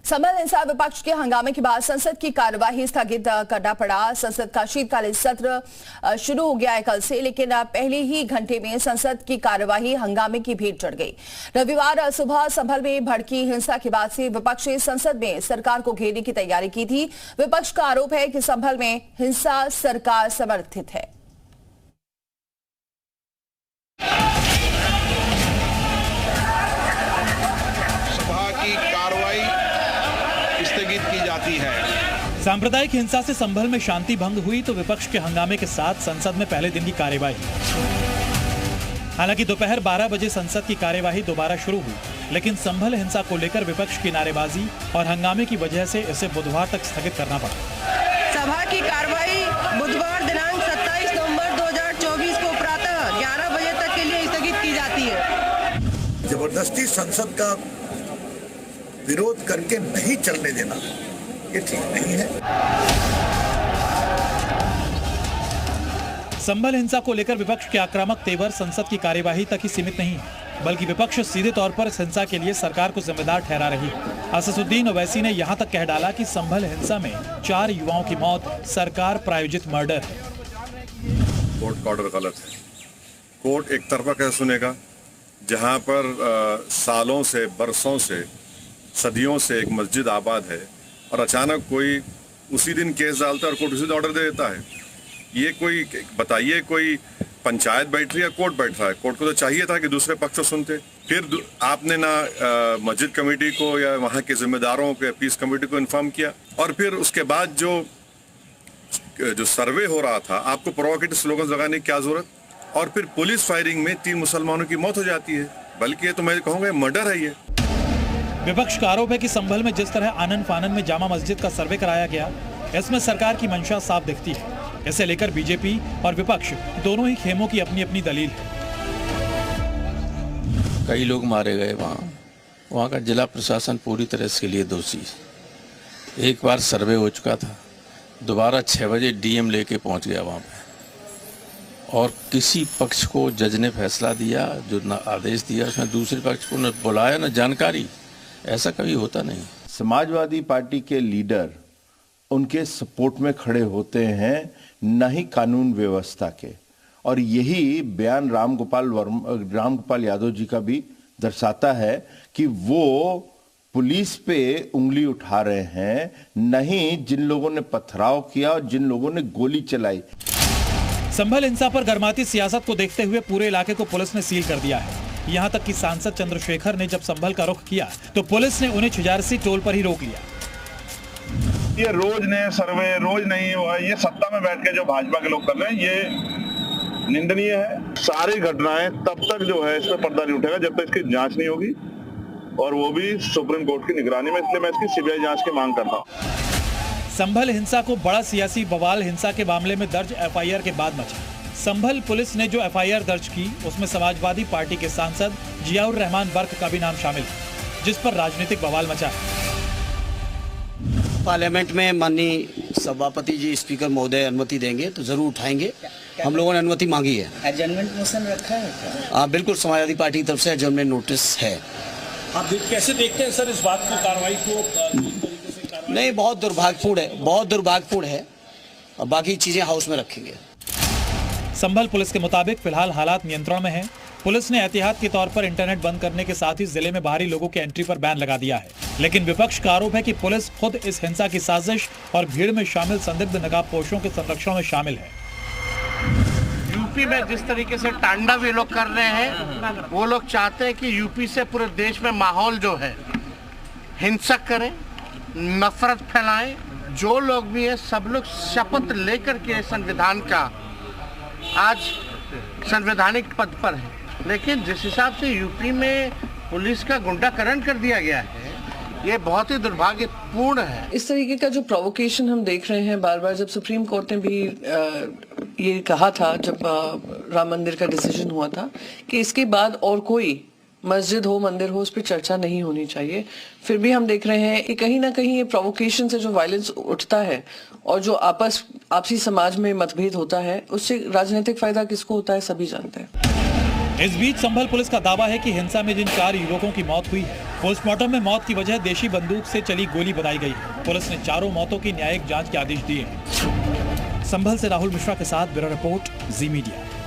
संभल हिंसा विपक्ष के हंगामे के बाद संसद की कार्यवाही स्थगित करना पड़ा। संसद का शीतकालीन सत्र शुरू हो गया है कल से, लेकिन पहले ही घंटे में संसद की कार्यवाही हंगामे की भेंट चढ़ गई। रविवार सुबह संभल में भड़की हिंसा के बाद से विपक्ष ने संसद में सरकार को घेरने की तैयारी की थी। विपक्ष का आरोप है कि संभल में हिंसा सरकार समर्थित है। सभा की कार्रवाई स्थगित की जाती है। सांप्रदायिक हिंसा से संभल में शांति भंग हुई तो विपक्ष के हंगामे के साथ संसद में पहले दिन की कार्यवाही। हालांकि दोपहर 12 बजे संसद की कार्यवाही दोबारा शुरू हुई, लेकिन संभल हिंसा को लेकर विपक्ष की नारेबाजी और हंगामे की वजह से इसे बुधवार तक स्थगित करना पड़ा। सभा की कार्यवाही बुधवार दिनांक 27 नवंबर 2024 को प्रातः 11 बजे तक के लिए स्थगित की जाती है। जबरदस्ती संसद का विरोध करके नहीं चलने देना ये ठीक नहीं है। संभल हिंसा को लेकर विपक्ष के आक्रामक तेवर संसद की कार्यवाही तक ही सीमित नहीं है, बल्कि विपक्ष सीधे तौर पर इस हिंसा के लिए सरकार को जिम्मेदार ठहरा रही है। असदुद्दीन ओवैसी ने यहां तक कह डाला कि संभल हिंसा में 4 युवाओं की मौत सरकार प्रायोजित मर्डर है। कोर्ट का ऑर्डर गलत है। कोर्ट एक तरफा कैसे सुनेगा, जहां पर सालों से, बरसों से, सदियों से एक मस्जिद आबाद है और अचानक कोई उसी दिन केस डालता है और कोर्ट उसी दिन ऑर्डर दे देता है। ये कोई बताइए, कोई पंचायत बैठ रही है, कोर्ट बैठ रहा है। कोर्ट को तो चाहिए था कि दूसरे पक्ष को सुनते। फिर आपने ना मस्जिद कमेटी को या वहाँ के जिम्मेदारों को, पीस कमेटी को इन्फॉर्म किया, और फिर उसके बाद जो सर्वे हो रहा था, आपको प्रोवोकेटिव स्लोगन्स लगाने की क्या जरूरत। और फिर पुलिस फायरिंग में 3 मुसलमानों की मौत हो जाती है, बल्कि ये तो मैं कहूँगा मर्डर है। ये विपक्ष का आरोप है कि संभल में जिस तरह आनन फानन में जामा मस्जिद का सर्वे कराया गया, इसमें सरकार की मंशा साफ दिखती है। इसे लेकर बीजेपी और विपक्ष दोनों ही खेमों की अपनी अपनी दलील है। कई लोग मारे गए वहाँ का जिला प्रशासन पूरी तरह इसके लिए दोषी है। एक बार सर्वे हो चुका था, दोबारा 6 बजे डीएम लेके पहुँच गया वहाँ पे, और किसी पक्ष को जज ने फैसला दिया, जो न आदेश दिया, उसमें दूसरे पक्ष को न बुलाया न जानकारी। ऐसा कभी होता नहीं। समाजवादी पार्टी के लीडर उनके सपोर्ट में खड़े होते हैं, न ही कानून व्यवस्था के। और यही बयान रामगोपाल यादव जी का भी दर्शाता है कि वो पुलिस पे उंगली उठा रहे हैं, नहीं जिन लोगों ने पथराव किया और जिन लोगों ने गोली चलाई। संभल हिंसा पर गर्माती सियासत को देखते हुए पूरे इलाके को पुलिस ने सील कर दिया है। यहाँ तक कि सांसद चंद्रशेखर ने जब संभल का रुख किया तो पुलिस ने उन्हें छिजारसी टोल पर ही रोक लिया। ये रोज नए सर्वे, रोज नहीं हुआ, ये सत्ता में बैठ के जो भाजपा के लोग कर रहे हैं, ये निंदनीय है। सारी घटनाएं तब तक जो है इस पर पर्दा नहीं उठेगा जब तक इसकी जांच नहीं होगी, और वो भी सुप्रीम कोर्ट की निगरानी में। इसलिए मैं इसकी सीबीआई जांच की मांग करता हूँ। संभल हिंसा को बड़ा सियासी बवाल हिंसा के मामले में दर्ज एफआईआर के बाद मचा। संभल पुलिस ने जो एफआईआर दर्ज की, उसमें समाजवादी पार्टी के सांसद जियाउर रहमान बर्क का भी नाम शामिल है, जिस पर राजनीतिक बवाल मचा है। पार्लियामेंट में माननीय सभापति जी, स्पीकर महोदय अनुमति देंगे तो जरूर उठाएंगे। हम लोगों ने अनुमति मांगी है। एडजर्नमेंट मोशन रखा है क्या? हाँ बिल्कुल, समाजवादी पार्टी की तरफ से एडजर्नमेंट नोटिस है। आप कैसे देखते हैं सर इस बात को, कार्रवाई को? नहीं, बहुत दुर्भाग्यपूर्ण है, बहुत दुर्भाग्यपूर्ण है। और बाकी चीजें हाउस में रखेंगे। संभल पुलिस के मुताबिक फिलहाल हालात नियंत्रण में हैं। पुलिस ने एहतियात के तौर पर इंटरनेट बंद करने के साथ ही जिले में बाहरी लोगों के एंट्री पर बैन लगा दिया है। लेकिन विपक्ष का आरोप है कि पुलिस खुद इस हिंसा की साजिश और भीड़ में शामिल संदिग्ध नकाबपोशों के संरक्षण में शामिल है। यूपी में जिस तरीके से तांडव ये लोग कर रहे हैं, वो लोग चाहते हैं कि यूपी से पूरे देश में माहौल जो है हिंसक करें, नफरत फैलाएं। जो लोग भी है सब लोग शपथ लेकर के संविधान का आज संवैधानिक पद पर है, लेकिन जिस हिसाब से यूपी में पुलिस का गुंडाकरण कर दिया गया है, ये बहुत ही दुर्भाग्यपूर्ण है। इस तरीके का जो प्रोवोकेशन हम देख रहे हैं बार बार, जब सुप्रीम कोर्ट ने भी ये कहा था, जब राम मंदिर का डिसीजन हुआ था, कि इसके बाद और कोई मस्जिद हो, मंदिर हो, उस पर चर्चा नहीं होनी चाहिए। फिर भी हम देख रहे हैं कि कहीं ना कहीं ये प्रोवोकेशन से जो वायलेंस उठता है और जो आपसी समाज में मतभेद होता है, उससे राजनीतिक फायदा किसको होता है सभी जानते हैं। इस बीच संभल पुलिस का दावा है कि हिंसा में जिन 4 युवकों की मौत हुई है, पोस्टमार्टम में मौत की वजह देशी बंदूक से चली गोली बताई गई है। पुलिस ने चारों मौतों की न्यायिक जांच के आदेश दिए हैं। संभल से राहुल मिश्रा के साथ ब्यूरो रिपोर्ट, जी मीडिया।